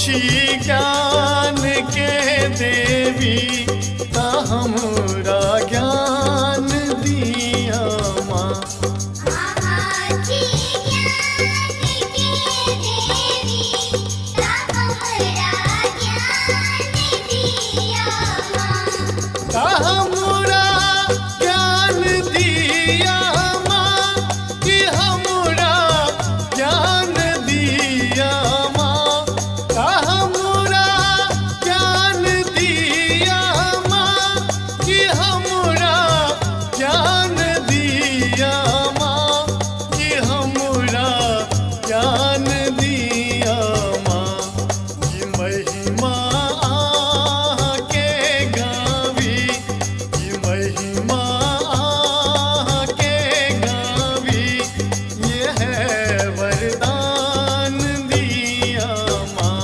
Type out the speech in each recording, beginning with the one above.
छी ज्ञान के देवी ता हमरा ज्ञान दिया माँ। ता हमरा ज्ञान दिया माँ कि हमरा ज्ञान दिया माँ। ता हमरा ज्ञान दिया माँ कि हमरा ज्ञान दिया माँ कि हमरा ज्ञान दिया माँ। कि महिमा आके गावी, कि महिमा आके गावी, ये है वरदान दिया माँ।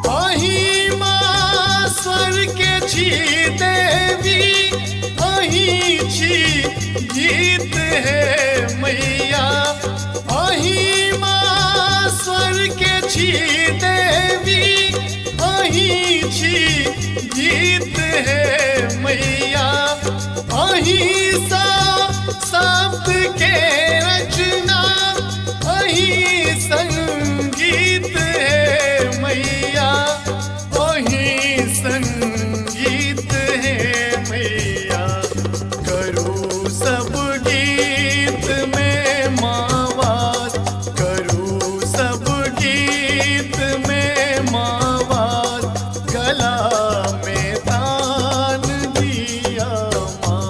महिमा स्वर्ग छी देवी, अहीं छी गीत है मैया। महिमा स्वर्ग छी देवी, अहीं छी गीत है मैया। अहीं सा शब्द के रचना, अहीं संगीत है मैया। अहीं संगीत है मैया। करूँ सब गीत में मावास, करूँ सब गीत में मावास, गला में तान दिया माँ।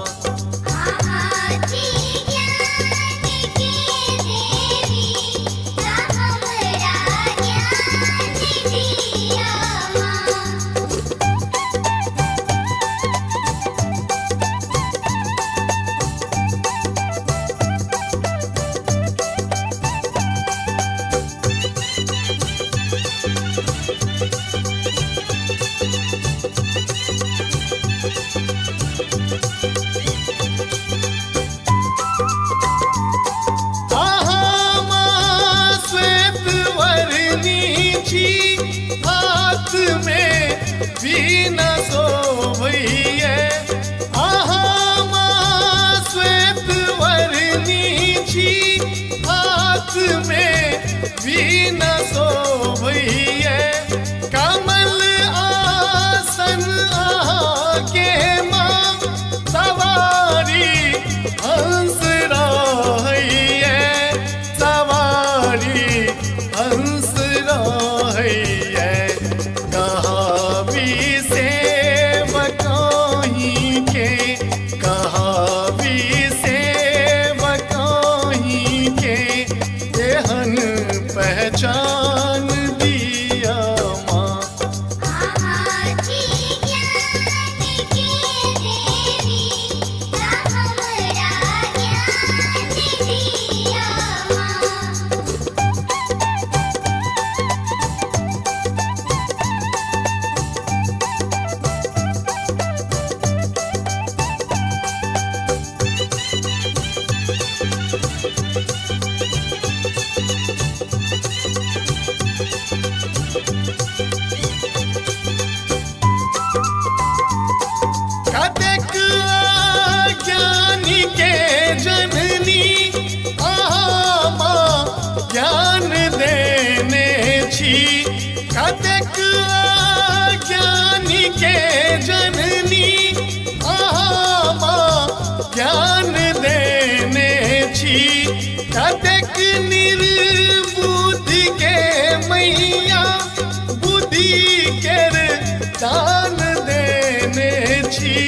आहा माँ श्वेत वर्णी छी, हाथ में वीणा शोभैये। आहा माँ श्वेत वर्णी छी, हाथ में वीणा शोभैये। कमल आसन आके माँ, सवारी हंस रहिए, सवारी हंस रहिए। कहावी सेवकाहीं के, कहावी सेवकाहीं के, एहन पहचान दिया माँ। कतेक ज्ञानी के जननी, आहा माँ ज्ञान देने छी। कतेक ज्ञानी के जननी, आहा माँ ज्ञान देने छी। कतेक निर्बुद्धि के मैया, बुद्धि के दान देने छी।